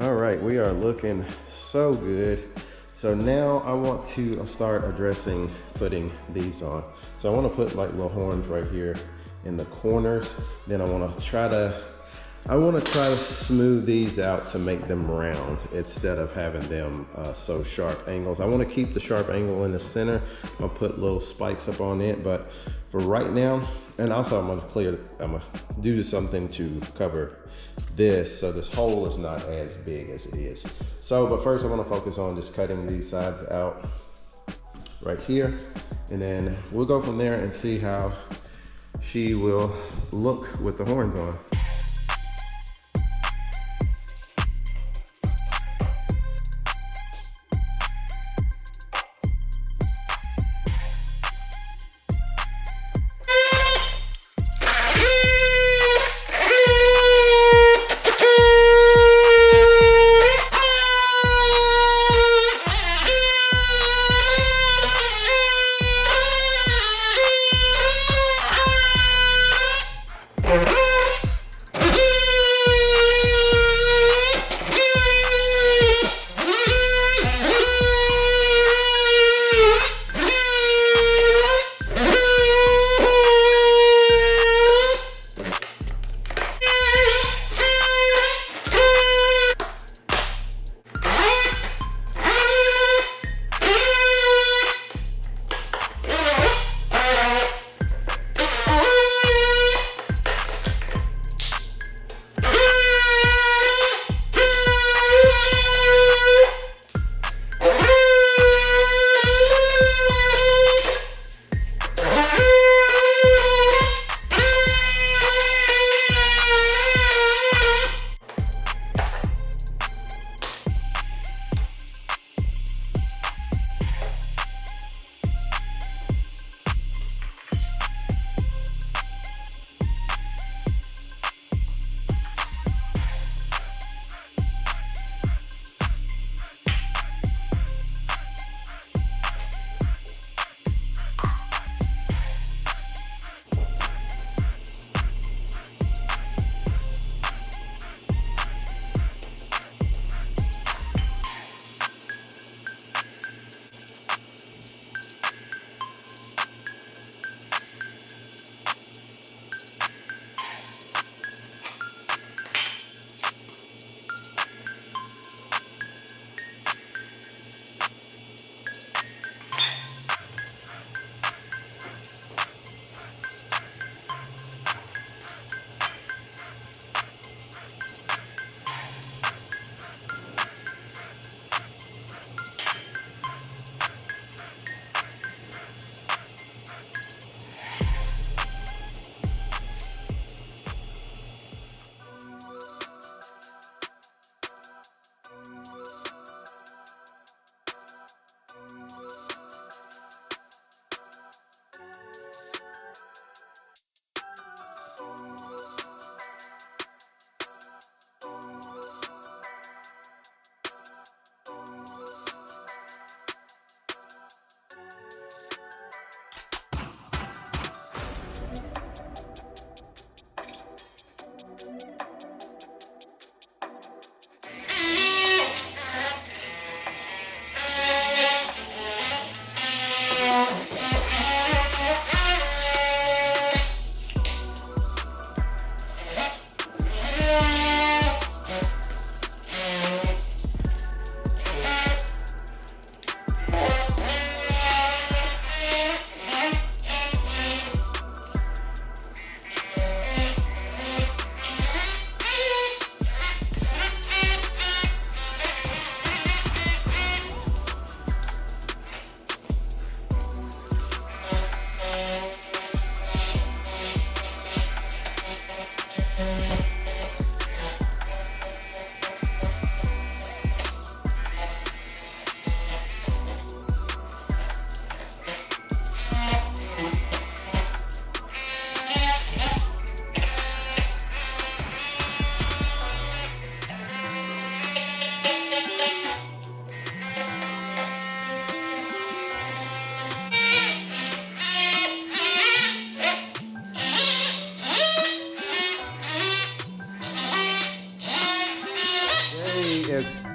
All right, we are looking so good. So now I want to start addressing putting these on. So I want to put like little horns right here in the corners. Then I want to try to smooth these out to make them round instead of having them so sharp angles. I want to keep the sharp angle in the center. I'll put little spikes up on it, but for right now, and also I'm gonna do something to cover this so this hole is not as big as it is. So, but first I want to focus on just cutting these sides out right here, and then we'll go from there and see how she will look with the horns on.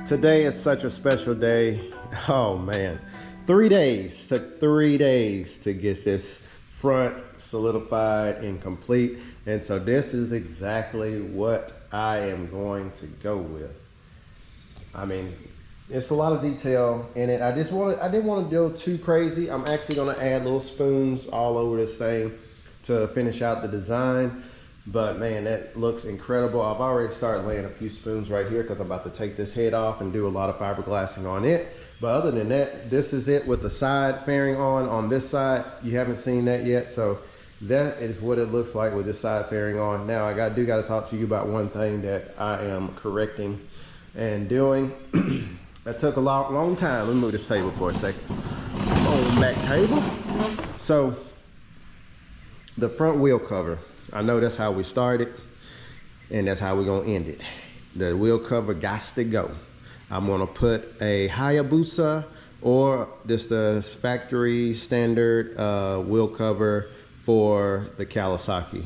today is such a special day. Oh man, 3 days, took 3 days to get this front solidified and complete. And so this is exactly what I am going to go with. I mean, it's a lot of detail in it. I didn't want to go too crazy. I'm actually gonna add little spoons all over this thing to finish out the design. But man, that looks incredible. I've already started laying a few spoons right here because I'm about to take this head off and do a lot of fiberglassing on it. But other than that, this is it with the side fairing on this side. You haven't seen that yet. So that is what it looks like with this side fairing on. Now I do got to talk to you about one thing that I am correcting and doing. That took a long time. Let me move this table for a second. On back table. So the front wheel cover, I know that's how we started and that's how we're gonna end it. The wheel cover gots to go. I'm gonna put a Hayabusa or just the factory standard wheel cover for the Kawasaki.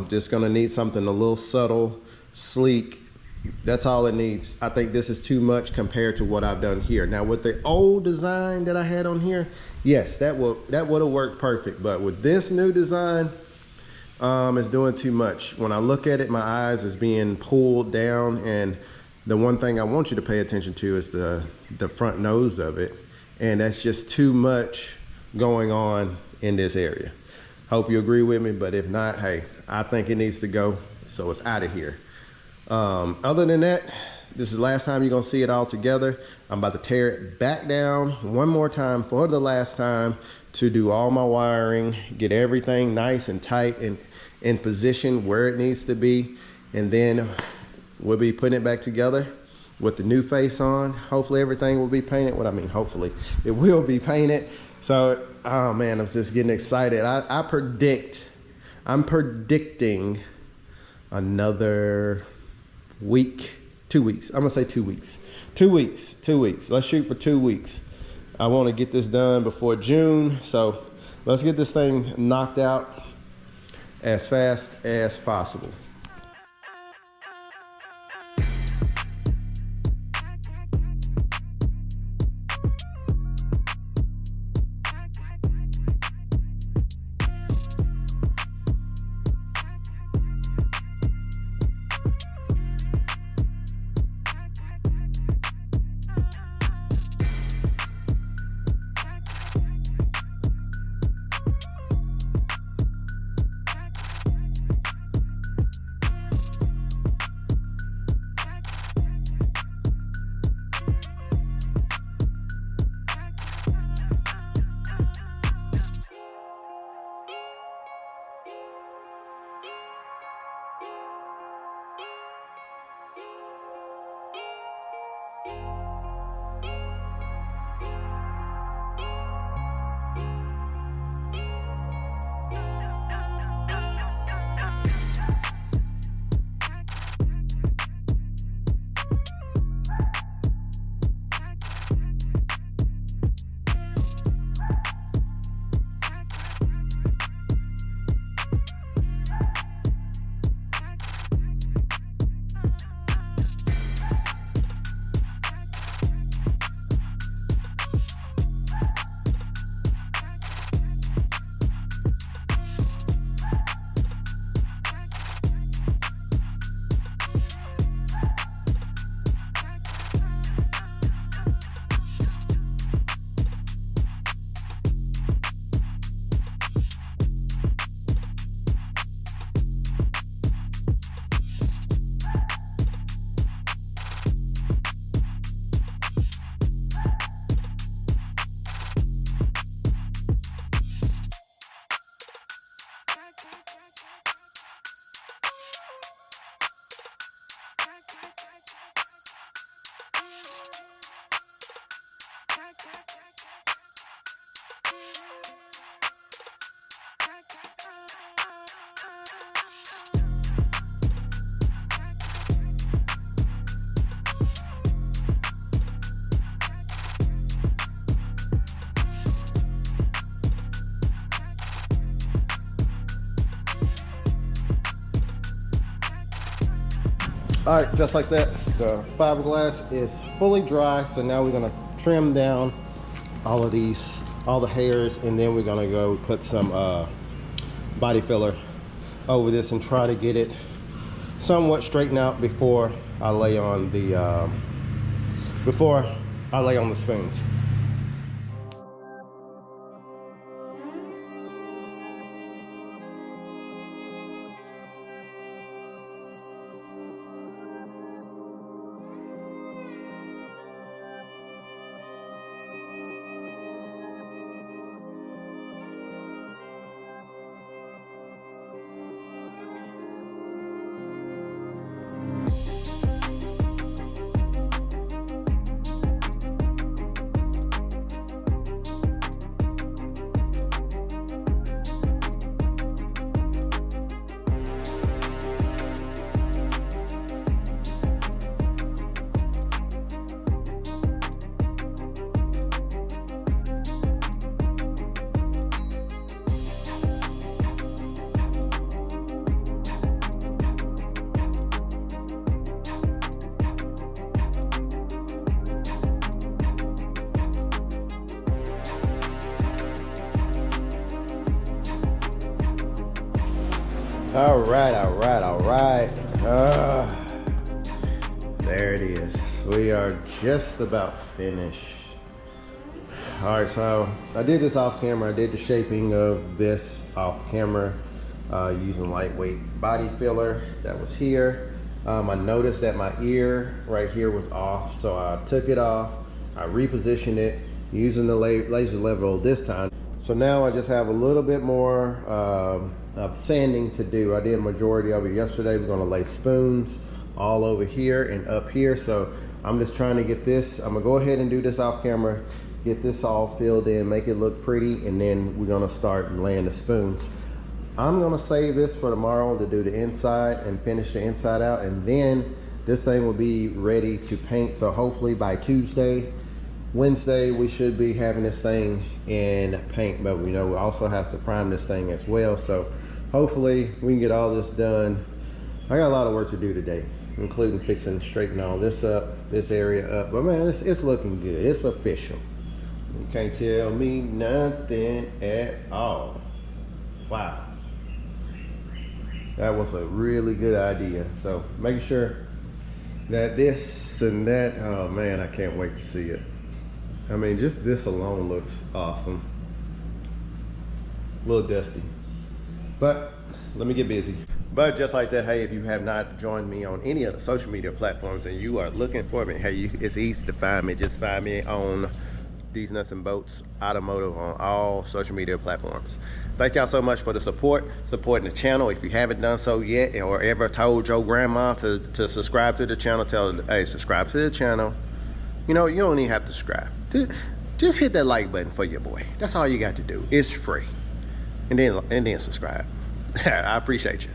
Just gonna need something a little subtle, sleek. That's all it needs. I think this is too much compared to what I've done here. Now with the old design that I had on here, yes, that would have worked perfect. But with this new design, it's doing too much. When I look at it, my eyes is being pulled down, and the one thing I want you to pay attention to is the front nose of it, and that's just too much going on in this area. Hope you agree with me, but if not, hey, I think it needs to go, so it's out of here. Other than that, this is the last time you're gonna see it all together. I'm about to tear it back down one more time for the last time to do all my wiring, get everything nice and tight and in position where it needs to be, and then we'll be putting it back together with the new face on. Hopefully everything will be painted. What I mean, hopefully it will be painted. So, oh man, I'm just getting excited. I'm predicting another week, 2 weeks. I'm gonna say 2 weeks. 2 weeks, 2 weeks. Let's shoot for 2 weeks. I want to get this done before June, so let's get this thing knocked out as fast as possible. All right, just like that, the fiberglass is fully dry. So now we're gonna trim down all of these, all the hairs, and then we're gonna go put some body filler over this and try to get it somewhat straightened out before I lay on the spoons. All right. There it is. We are just about finished. All right, so I did this off camera. I did the shaping of this off camera using lightweight body filler that was here. I noticed that my ear right here was off, so I took it off. I repositioned it using the laser level this time. So now I just have a little bit more of sanding to do. I did a majority of it yesterday. We're gonna lay spoons all over here and up here. So I'm just trying to get this. I'm gonna go ahead and do this off camera, get this all filled in, make it look pretty, and then we're gonna start laying the spoons. I'm gonna save this for tomorrow to do the inside and finish the inside out, and then this thing will be ready to paint. So hopefully by Wednesday, we should be having this thing in paint, but we know we also have to prime this thing as well. So hopefully we can get all this done. I got a lot of work to do today, including fixing, straightening all this up, this area up. But man, it's looking good. It's official. You can't tell me nothing at all. Wow. That was a really good idea. So making sure that this and that, oh man, I can't wait to see it. I mean, just this alone looks awesome. A little dusty, but let me get busy. But just like that, hey, if you have not joined me on any of the social media platforms and you are looking for me, hey, it's easy to find me. Just find me on These Nuts and Bolts Automotive on all social media platforms. Thank y'all so much for the supporting the channel. If you haven't done so yet, or ever told your grandma to subscribe to the channel, tell her, hey, subscribe to the channel. You know, you don't even have to subscribe. Just hit that like button for your boy. That's all you got to do. It's free. And then subscribe. I appreciate you.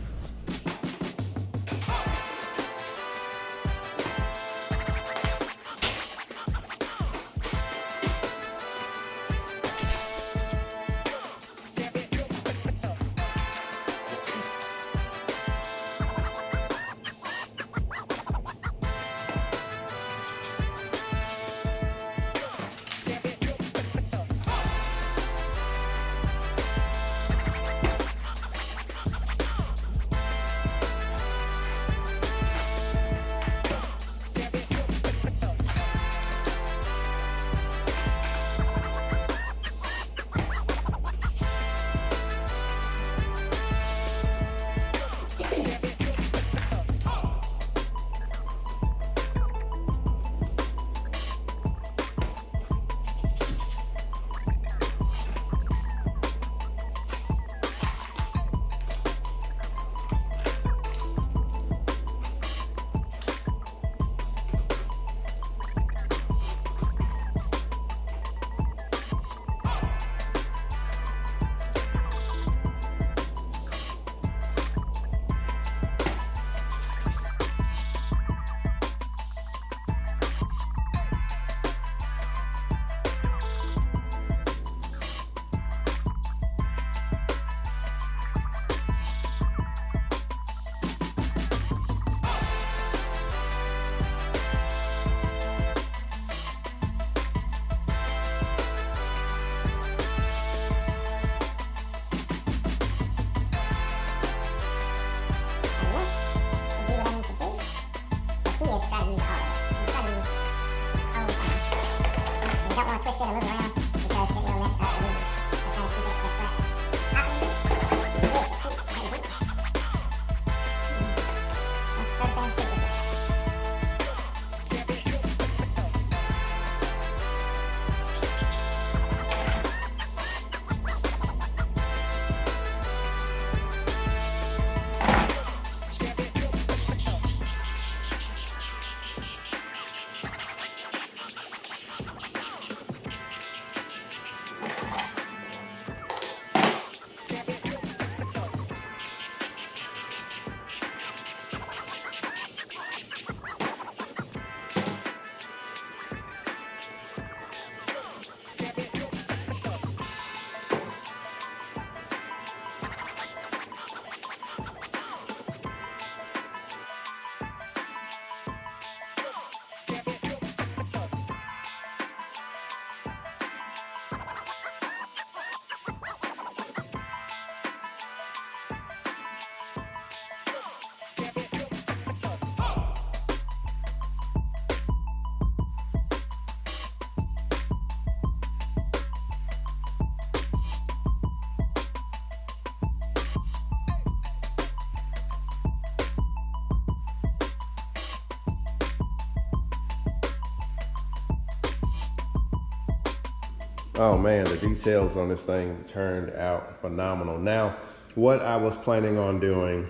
Oh man, the details on this thing turned out phenomenal. Now, what I was planning on doing,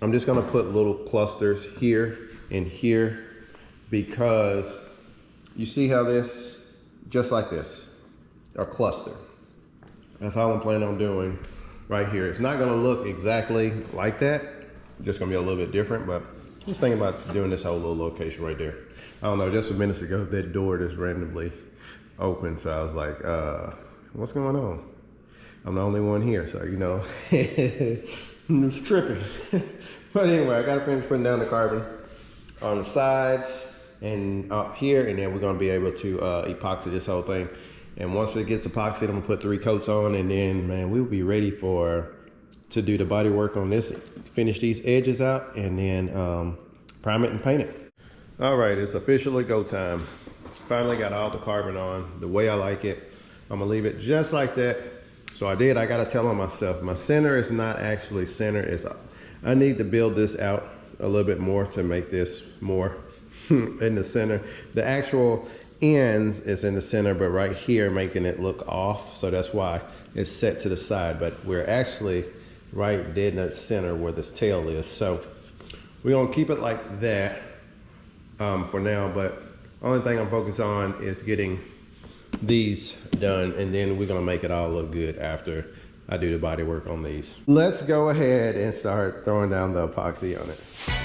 I'm just gonna put little clusters here and here, because you see how this, just like this, a cluster. That's all I'm planning on doing right here. It's not gonna look exactly like that. It's just gonna be a little bit different, but just thinking about doing this whole little location right there. I don't know, just a minute ago, that door just randomly opened, so I was like, what's going on? I'm the only one here, so you know, I'm just tripping. But anyway, I gotta finish putting down the carbon on the sides and up here, and then we're gonna be able to epoxy this whole thing. And once it gets epoxied, I'm gonna put 3 coats on, and then, man, we'll be ready to do the body work on this, finish these edges out, and then prime it and paint it. All right, it's officially go time. Finally got all the carbon on the way I like it. I'm gonna leave it just like that. So I gotta tell on myself, my center is not actually center. I need to build this out a little bit more to make this more in the center. The actual ends is in the center, but right here making it look off. So that's why it's set to the side, but we're actually right dead in the center where this tail is. So we're gonna keep it like that for now, but only thing I'm focused on is getting these done, and then we're gonna make it all look good after I do the body work on these. Let's go ahead and start throwing down the epoxy on it.